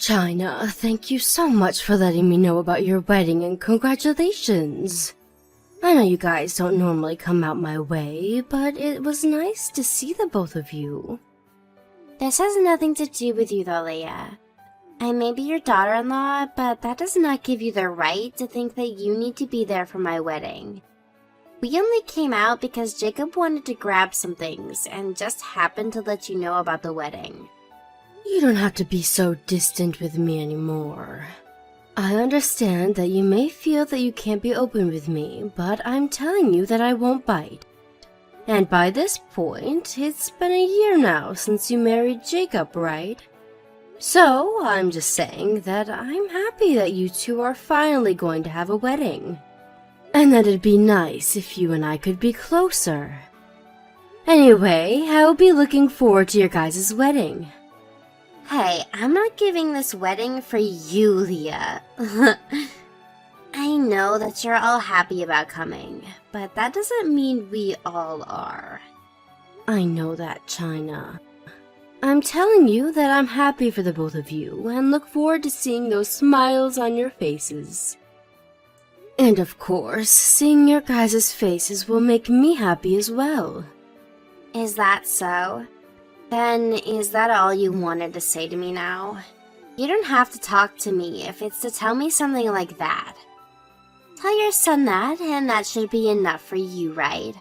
China, thank you so much for letting me know about your wedding and congratulations. I know you guys don't normally come out my way, but it was nice to see the both of you. This has nothing to do with you though, Leia. I may be your daughter-in-law, but that does not give you the right to think that you need to be there for my wedding. We only came out because Jacob wanted to grab some things and just happened to let you know about the wedding. You don't have to be so distant with me anymore. I understand that you may feel that you can't be open with me, but I'm telling you that I won't bite. And by this point, it's been a year now since you married Jacob, right? So, I'm just saying that I'm happy that you two are finally going to have a wedding. And that it'd be nice if you and I could be closer. Anyway, I'll be looking forward to your guys' wedding. Hey, I'm not giving this wedding for you, Leia. I know that you're all happy about coming, but that doesn't mean we all are. I know that, China. I'm telling you that I'm happy for the both of you and look forward to seeing those smiles on your faces. And of course, seeing your guys' faces will make me happy as well. Is that so? Then, is that all you wanted to say to me now? You don't have to talk to me if it's to tell me something like that. Tell your son that, and that should be enough for you, right?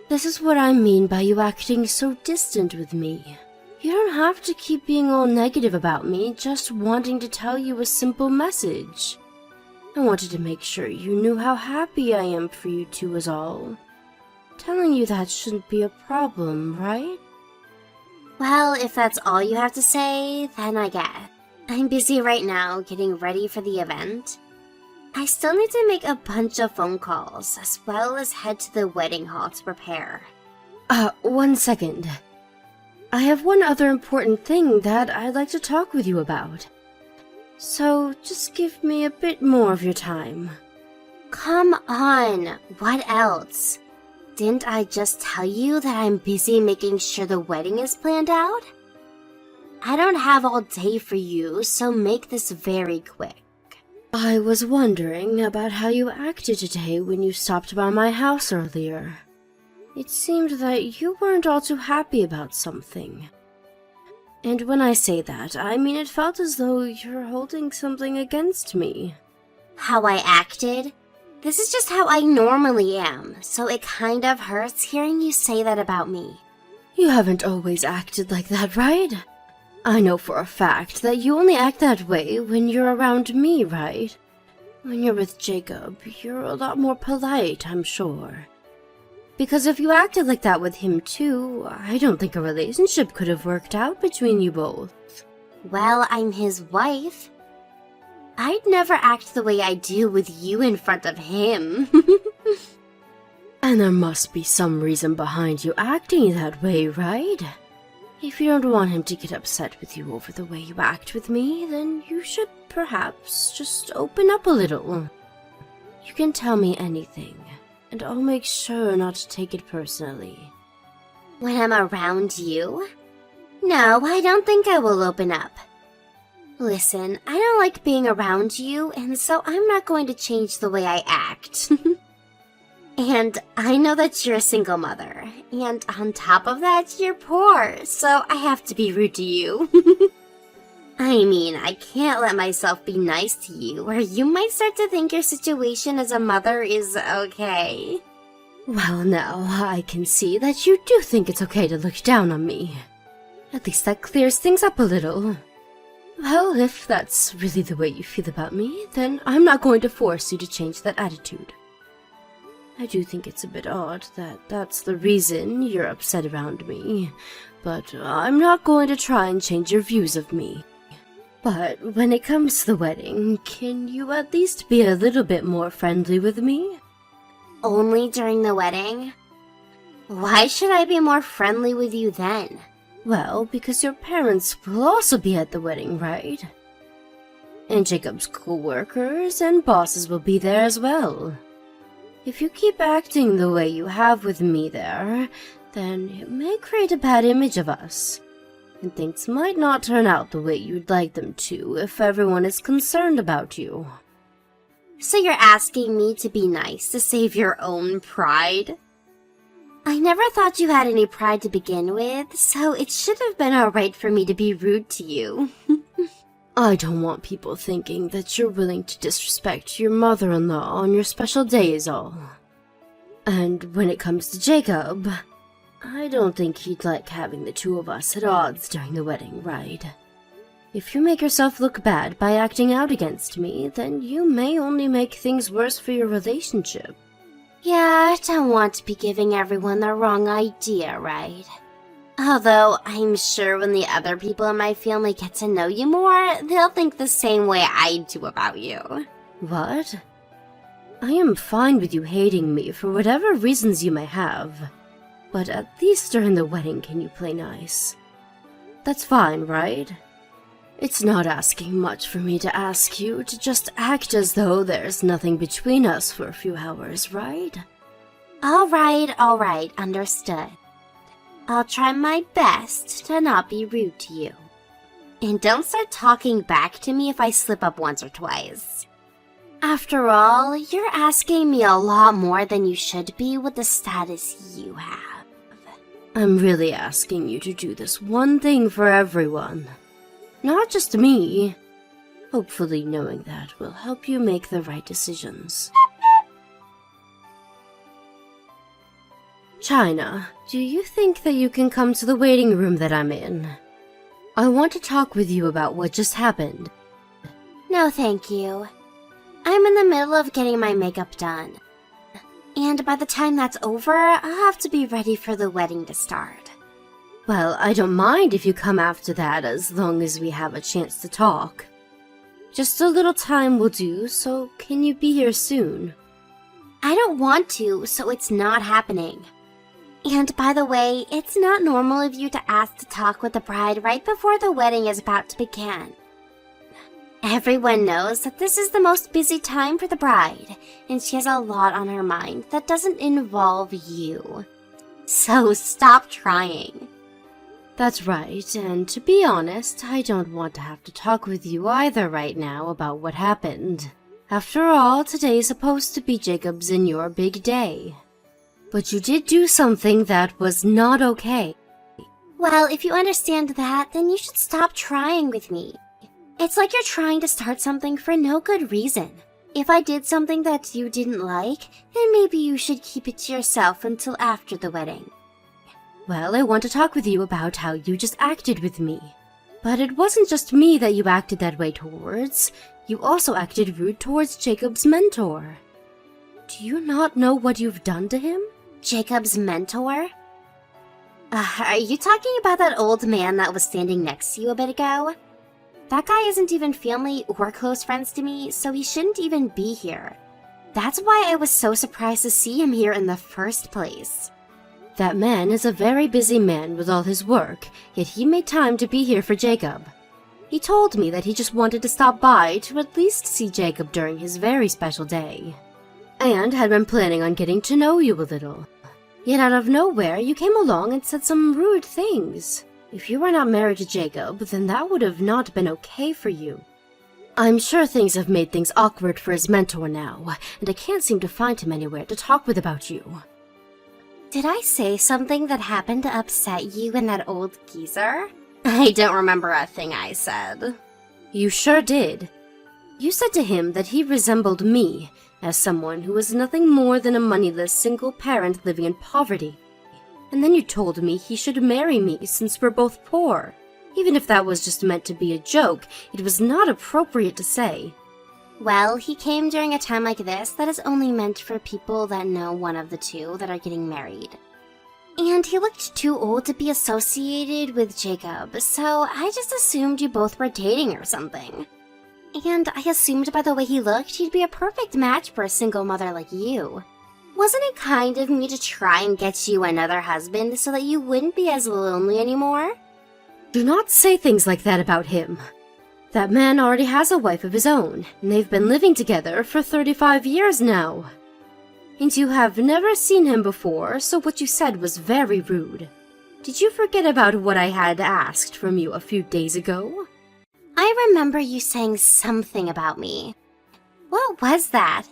This is what I mean by you acting so distant with me. You don't have to keep being all negative about me, just wanting to tell you a simple message. I wanted to make sure you knew how happy I am for you two is all. Telling you that shouldn't be a problem, right? Well, if that's all you have to say, then I guess. I'm busy right now getting ready for the event. I still need to make a bunch of phone calls, as well as head to the wedding hall to prepare. 1 second. I have one other important thing that I'd like to talk with you about. So, just give me a bit more of your time. Come on, what else? Didn't I just tell you that I'm busy making sure the wedding is planned out? I don't have all day for you, so make this very quick. I was wondering about how you acted today when you stopped by my house earlier. It seemed that you weren't all too happy about something. And when I say that, I mean it felt as though you're holding something against me. How I acted? This is just how I normally am, so it kind of hurts hearing you say that about me. You haven't always acted like that, right? I know for a fact that you only act that way when you're around me, right? When you're with Jacob, you're a lot more polite, I'm sure. Because if you acted like that with him too, I don't think a relationship could have worked out between you both. Well, I'm his wife. I'd never act the way I do with you in front of him. And there must be some reason behind you acting that way, right? If you don't want him to get upset with you over the way you act with me, then you should perhaps just open up a little. You can tell me anything, and I'll make sure not to take it personally. When I'm around you? No, I don't think I will open up. Listen, I don't like being around you, and so I'm not going to change the way I act. And I know that you're a single mother, and on top of that, you're poor, so I have to be rude to you. I mean, I can't let myself be nice to you, or you might start to think your situation as a mother is okay. Well, now, I can see that you do think it's okay to look down on me. At least that clears things up a little. Well, if that's really the way you feel about me, then I'm not going to force you to change that attitude. I do think it's a bit odd that that's the reason you're upset around me, but I'm not going to try and change your views of me. But when it comes to the wedding, can you at least be a little bit more friendly with me? Only during the wedding? Why should I be more friendly with you then? Well, because your parents will also be at the wedding, right? And Jacob's co-workers and bosses will be there as well. If you keep acting the way you have with me there, then it may create a bad image of us. and things might not turn out the way you'd like them to if everyone is concerned about you. So you're asking me to be nice to save your own pride? I never thought you had any pride to begin with, so it should have been alright for me to be rude to you. I don't want people thinking that you're willing to disrespect your mother-in-law on your special day is all. And when it comes to Jacob, I don't think he'd like having the two of us at odds during the wedding, right? If you make yourself look bad by acting out against me, then you may only make things worse for your relationship. Yeah, I don't want to be giving everyone the wrong idea, right? Although, I'm sure when the other people in my family get to know you more, they'll think the same way I do about you. What? I am fine with you hating me for whatever reasons you may have, but at least during the wedding can you play nice? That's fine, right? It's not asking much for me to ask you to just act as though there's nothing between us for a few hours, right? Alright, understood. I'll try my best to not be rude to you. And don't start talking back to me if I slip up once or twice. After all, you're asking me a lot more than you should be with the status you have. I'm really asking you to do this one thing for everyone. Not just me. Hopefully knowing that will help you make the right decisions. China, do you think that you can come to the waiting room that I'm in? I want to talk with you about what just happened. No, thank you. I'm in the middle of getting my makeup done. And by the time that's over, I'll have to be ready for the wedding to start. Well, I don't mind if you come after that as long as we have a chance to talk. Just a little time will do, so can you be here soon? I don't want to, so it's not happening. And by the way, it's not normal of you to ask to talk with the bride right before the wedding is about to begin. Everyone knows that this is the most busy time for the bride, and she has a lot on her mind that doesn't involve you. So stop trying. That's right, and to be honest, I don't want to have to talk with you either right now about what happened. After all, today's supposed to be Jacob's and your big day. But you did do something that was not okay. Well, if you understand that, then you should stop trying with me. It's like you're trying to start something for no good reason. If I did something that you didn't like, then maybe you should keep it to yourself until after the wedding. Well, I want to talk with you about how you just acted with me. But it wasn't just me that you acted that way towards. You also acted rude towards Jacob's mentor. Do you not know what you've done to him? Jacob's mentor? Are you talking about that old man that was standing next to you a bit ago? That guy isn't even family or close friends to me, so he shouldn't even be here. That's why I was so surprised to see him here in the first place. That man is a very busy man with all his work, yet he made time to be here for Jacob. He told me that he just wanted to stop by to at least see Jacob during his very special day, and had been planning on getting to know you a little. Yet out of nowhere, you came along and said some rude things. If you were not married to Jacob, then that would have not been okay for you. I'm sure things have made things awkward for his mentor now, and I can't seem to find him anywhere to talk with about you. Did I say something that happened to upset you and that old geezer? I don't remember a thing I said. You sure did. You said to him that he resembled me, as someone who was nothing more than a moneyless single parent living in poverty. And then you told me he should marry me since we're both poor. Even if that was just meant to be a joke, it was not appropriate to say. Well, he came during a time like this that is only meant for people that know one of the two that are getting married. And he looked too old to be associated with Jacob, so I just assumed you both were dating or something. And I assumed by the way he looked, he'd be a perfect match for a single mother like you. Wasn't it kind of me to try and get you another husband so that you wouldn't be as lonely anymore? Do not say things like that about him. That man already has a wife of his own, and they've been living together for 35 years now. And you have never seen him before, so what you said was very rude. Did you forget about what I had asked from you a few days ago? I remember you saying something about me. What was that?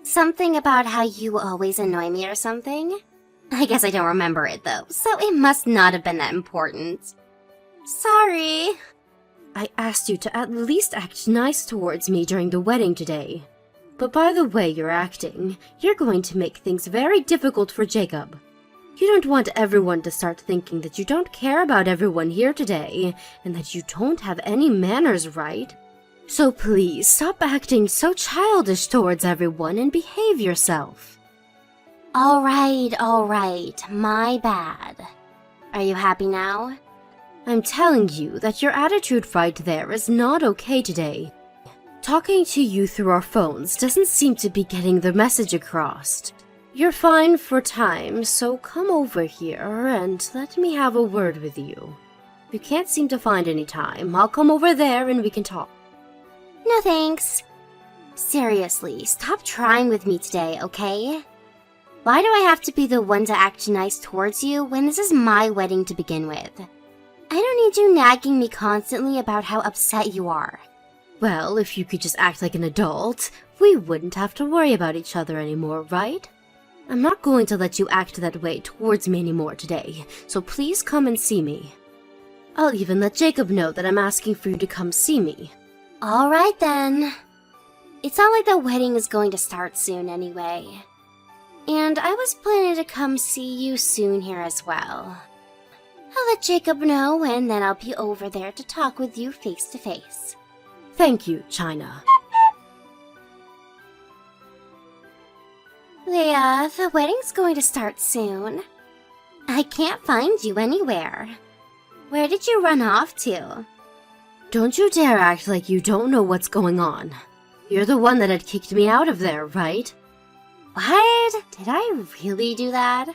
Something about how you always annoy me or something? I guess I don't remember it though, so it must not have been that important. Sorry. I asked you to at least act nice towards me during the wedding today. But by the way you're acting, you're going to make things very difficult for Jacob. You don't want everyone to start thinking that you don't care about everyone here today, and that you don't have any manners, right? So please, stop acting so childish towards everyone and behave yourself. Alright, my bad. Are you happy now? I'm telling you that your attitude right there is not okay today. Talking to you through our phones doesn't seem to be getting the message across. You're fine for time, so come over here and let me have a word with you. If you can't seem to find any time, I'll come over there and we can talk. No thanks. Seriously, stop trying with me today, okay? Why do I have to be the one to act nice towards you when this is my wedding to begin with? I don't need you nagging me constantly about how upset you are. Well, if you could just act like an adult, we wouldn't have to worry about each other anymore, right? I'm not going to let you act that way towards me anymore today, so please come and see me. I'll even let Jacob know that I'm asking for you to come see me. Alright then. It's not like the wedding is going to start soon anyway. And I was planning to come see you soon here as well. I'll let Jacob know and then I'll be over there to talk with you face to face. Thank you, China. Leah, the wedding's going to start soon. I can't find you anywhere. Where did you run off to? Don't you dare act like you don't know what's going on. You're the one that had kicked me out of there, right? What? Did I really do that?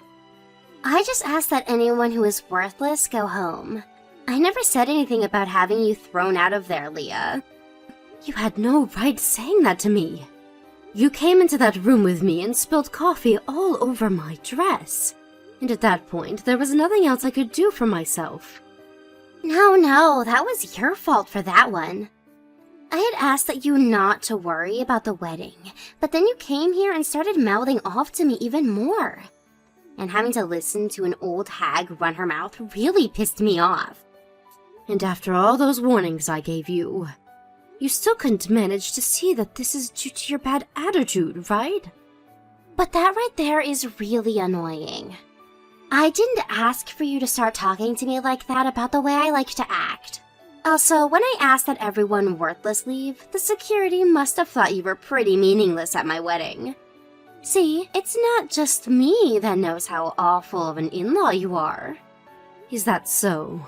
I just asked that anyone who is worthless go home. I never said anything about having you thrown out of there, Leah. You had no right saying that to me. You came into that room with me and spilled coffee all over my dress. And at that point, there was nothing else I could do for myself. No, that was your fault for that one. I had asked that you not to worry about the wedding, but then you came here and started mouthing off to me even more. And having to listen to an old hag run her mouth really pissed me off. And after all those warnings I gave you, you still couldn't manage to see that this is due to your bad attitude, right? But that right there is really annoying. I didn't ask for you to start talking to me like that about the way I like to act. Also, when I asked that everyone worthless leave, the security must have thought you were pretty meaningless at my wedding. See, it's not just me that knows how awful of an in-law you are. Is that so?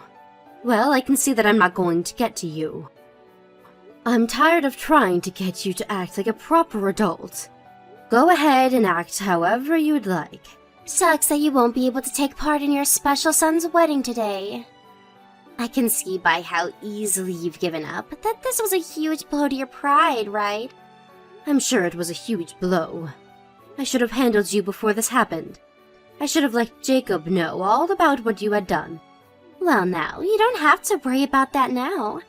Well, I can see that I'm not going to get to you. I'm tired of trying to get you to act like a proper adult. Go ahead and act however you'd like. Sucks that you won't be able to take part in your special son's wedding today. I can see by how easily you've given up that this was a huge blow to your pride, right? I'm sure it was a huge blow. I should have handled you before this happened. I should have let Jacob know all about what you had done. Well now, you don't have to worry about that now.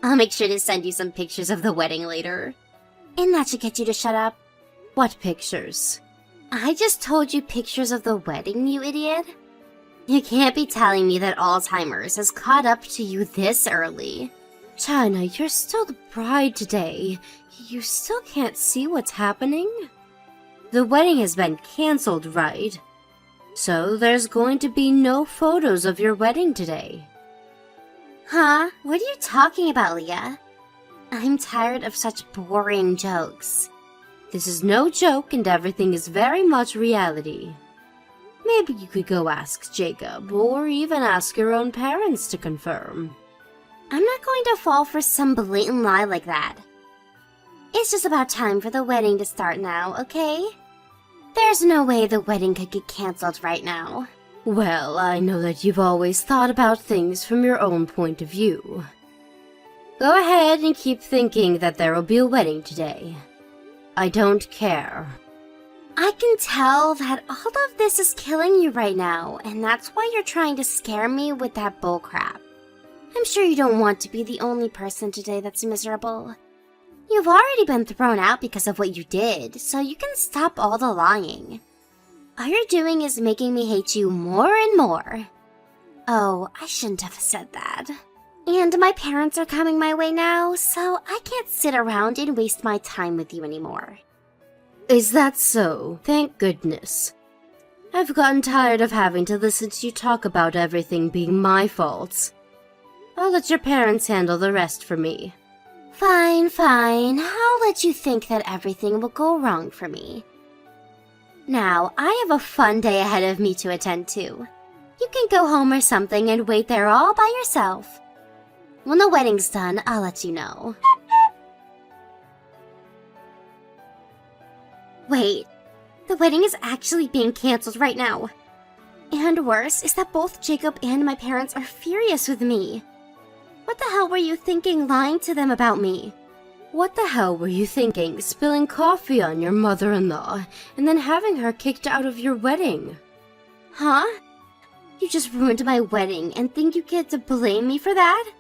I'll make sure to send you some pictures of the wedding later. And that should get you to shut up. What pictures? I just told you pictures of the wedding, you idiot. You can't be telling me that Alzheimer's has caught up to you this early. China, you're still the bride today. You still can't see what's happening? The wedding has been cancelled, right? So there's going to be no photos of your wedding today. Huh? What are you talking about, Leah? I'm tired of such boring jokes. This is no joke and everything is very much reality. Maybe you could go ask Jacob, or even ask your own parents to confirm. I'm not going to fall for some blatant lie like that. It's just about time for the wedding to start now, okay? There's no way the wedding could get cancelled right now. Well, I know that you've always thought about things from your own point of view. Go ahead and keep thinking that there will be a wedding today. I don't care. I can tell that all of this is killing you right now, and that's why you're trying to scare me with that bullcrap. I'm sure you don't want to be the only person today that's miserable. You've already been thrown out because of what you did, so you can stop all the lying. All you're doing is making me hate you more and more. Oh, I shouldn't have said that. And my parents are coming my way now, so I can't sit around and waste my time with you anymore. Is that so? Thank goodness. I've gotten tired of having to listen to you talk about everything being my fault. I'll let your parents handle the rest for me. Fine, fine. I'll let you think that everything will go wrong for me. Now, I have a fun day ahead of me to attend to. You can go home or something and wait there all by yourself. When the wedding's done, I'll let you know. Wait, the wedding is actually being canceled right now. And worse is that both Jacob and my parents are furious with me. What the hell were you thinking lying to them about me? What the hell were you thinking spilling coffee on your mother-in-law and then having her kicked out of your wedding? Huh? You just ruined my wedding and think you get to blame me for that?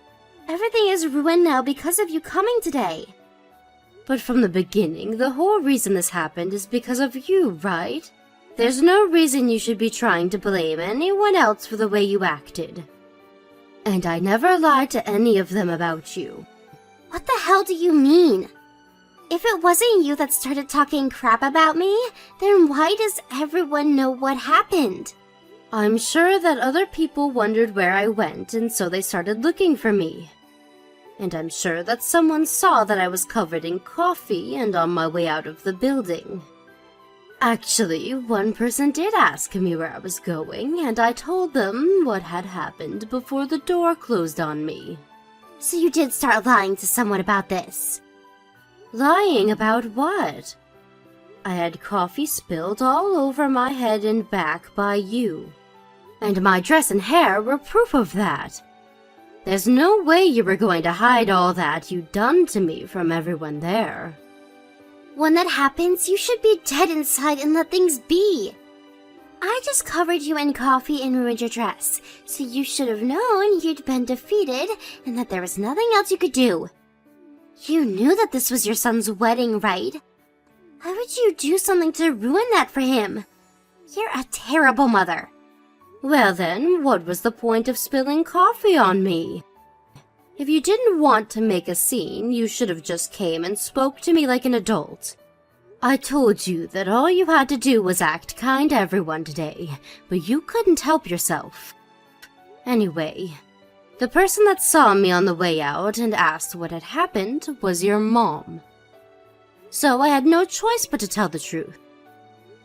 Everything is ruined now because of you coming today. But from the beginning, the whole reason this happened is because of you, right? There's no reason you should be trying to blame anyone else for the way you acted. And I never lied to any of them about you. What the hell do you mean? If it wasn't you that started talking crap about me, then why does everyone know what happened? I'm sure that other people wondered where I went, and so they started looking for me. And I'm sure that someone saw that I was covered in coffee and on my way out of the building. Actually, one person did ask me where I was going, and I told them what had happened before the door closed on me. So you did start lying to someone about this? Lying about what? I had coffee spilled all over my head and back by you. And my dress and hair were proof of that. There's no way you were going to hide all that you'd done to me from everyone there. When that happens, you should be dead inside and let things be. I just covered you in coffee and ruined your dress, so you should have known you'd been defeated and that there was nothing else you could do. You knew that this was your son's wedding, right? Why would you do something to ruin that for him? You're a terrible mother. Well then, what was the point of spilling coffee on me? If you didn't want to make a scene, you should have just came and spoke to me like an adult. I told you that all you had to do was act kind to everyone today, but you couldn't help yourself. Anyway, the person that saw me on the way out and asked what had happened was your mom. So I had no choice but to tell the truth.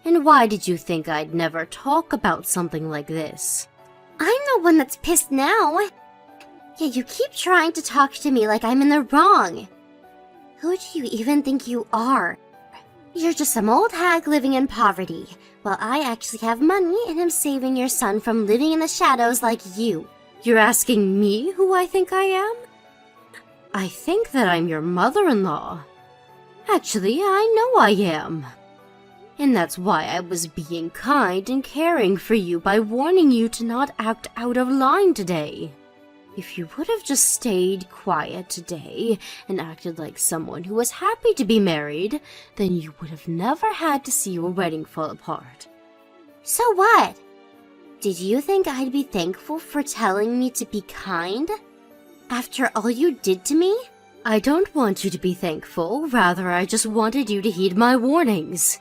And why did you think I'd never talk about something like this? I'm the one that's pissed now. Yeah, you keep trying to talk to me like I'm in the wrong. Who do you even think you are? You're just some old hag living in poverty, while I actually have money and am saving your son from living in the shadows like you. You're asking me who I think I am? I think that I'm your mother-in-law. Actually, I know I am. And that's why I was being kind and caring for you by warning you to not act out of line today. If you would have just stayed quiet today and acted like someone who was happy to be married, then you would have never had to see your wedding fall apart. So what? Did you think I'd be thankful for telling me to be kind? After all you did to me? I don't want you to be thankful, rather I just wanted you to heed my warnings.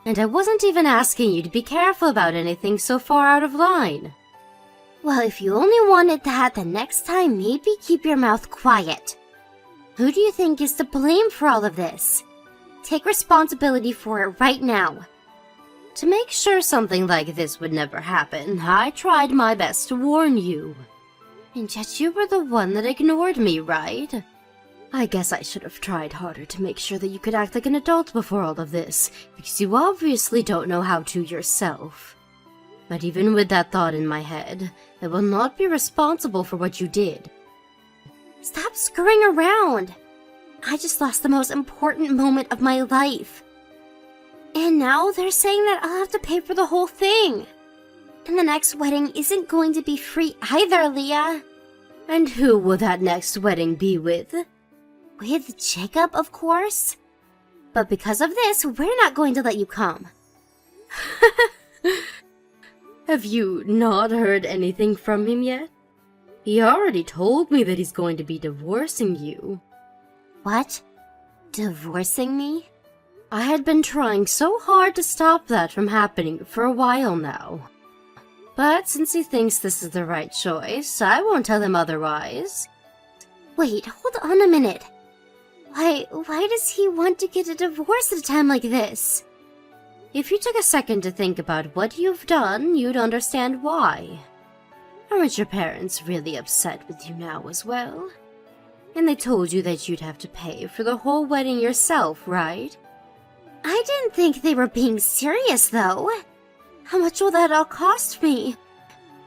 And I wasn't even asking you to be careful about anything so far out of line. Well, if you only wanted that, then next time maybe keep your mouth quiet. Who do you think is to blame for all of this? Take responsibility for it right now. To make sure something like this would never happen, I tried my best to warn you. And yet you were the one that ignored me, right? I guess I should have tried harder to make sure that you could act like an adult before all of this, because you obviously don't know how to yourself. But even with that thought in my head, I will not be responsible for what you did. Stop screwing around! I just lost the most important moment of my life. And now they're saying that I'll have to pay for the whole thing. And the next wedding isn't going to be free either, Leah. And who will that next wedding be with? With Jacob, of course. But because of this, we're not going to let you come. Have you not heard anything from him yet? He already told me that he's going to be divorcing you. What? Divorcing me? I had been trying so hard to stop that from happening for a while now. But since he thinks this is the right choice, I won't tell him otherwise. Wait, hold on a minute. Why does he want to get a divorce at a time like this? If you took a second to think about what you've done, you'd understand why. Aren't your parents really upset with you now as well? And they told you that you'd have to pay for the whole wedding yourself, right? I didn't think they were being serious, though. How much will that all cost me?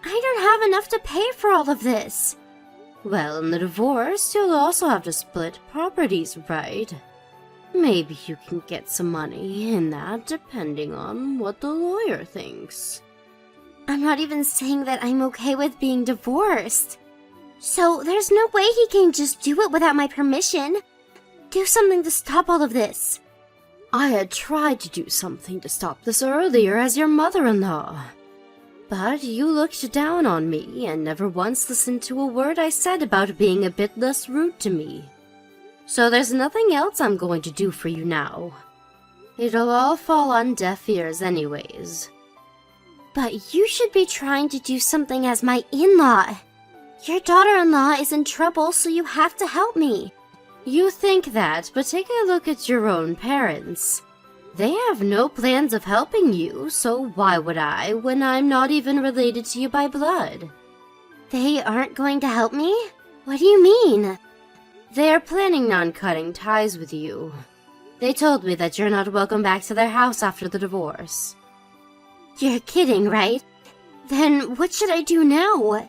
I don't have enough to pay for all of this. Well, in the divorce, you'll also have to split properties, right? Maybe you can get some money in that, depending on what the lawyer thinks. I'm not even saying that I'm okay with being divorced. So there's no way he can just do it without my permission. Do something to stop all of this. I had tried to do something to stop this earlier as your mother-in-law. But you looked down on me and never once listened to a word I said about being a bit less rude to me. So there's nothing else I'm going to do for you now. It'll all fall on deaf ears anyways. But you should be trying to do something as my in-law. Your daughter-in-law is in trouble, so you have to help me. You think that, but take a look at your own parents. They have no plans of helping you, so why would I, when I'm not even related to you by blood? They aren't going to help me? What do you mean? They are planning on cutting ties with you. They told me that you're not welcome back to their house after the divorce. You're kidding, right? Then what should I do now?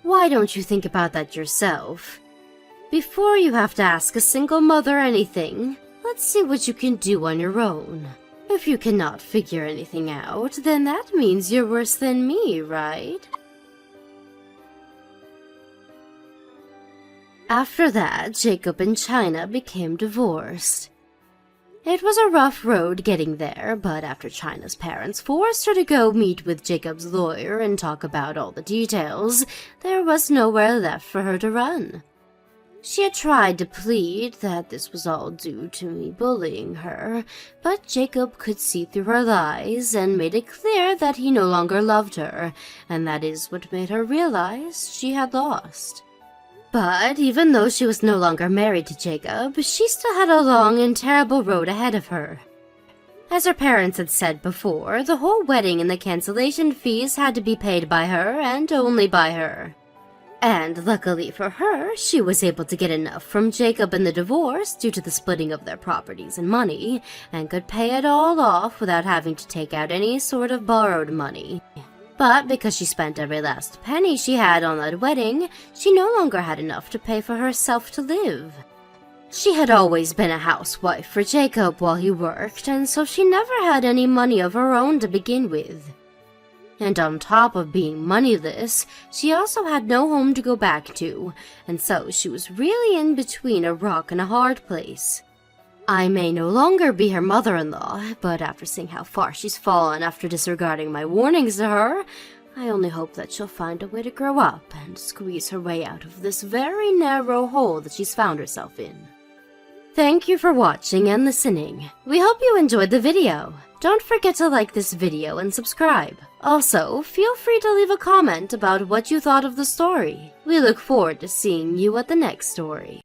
Why don't you think about that yourself? Before you have to ask a single mother anything, let's see what you can do on your own. If you cannot figure anything out, then that means you're worse than me, right? After that, Jacob and China became divorced. It was a rough road getting there, but after China's parents forced her to go meet with Jacob's lawyer and talk about all the details, there was nowhere left for her to run. She had tried to plead that this was all due to me bullying her, but Jacob could see through her lies and made it clear that he no longer loved her, and that is what made her realize she had lost. But even though she was no longer married to Jacob, she still had a long and terrible road ahead of her. As her parents had said before, the whole wedding and the cancellation fees had to be paid by her and only by her. And luckily for her, she was able to get enough from Jacob in the divorce due to the splitting of their properties and money, and could pay it all off without having to take out any sort of borrowed money. But because she spent every last penny she had on that wedding, she no longer had enough to pay for herself to live. She had always been a housewife for Jacob while he worked, and so she never had any money of her own to begin with. And on top of being moneyless, she also had no home to go back to, and so she was really in between a rock and a hard place. I may no longer be her mother-in-law, but after seeing how far she's fallen after disregarding my warnings to her, I only hope that she'll find a way to grow up and squeeze her way out of this very narrow hole that she's found herself in. Thank you for watching and listening. We hope you enjoyed the video. Don't forget to like this video and subscribe. Also, feel free to leave a comment about what you thought of the story. We look forward to seeing you at the next story.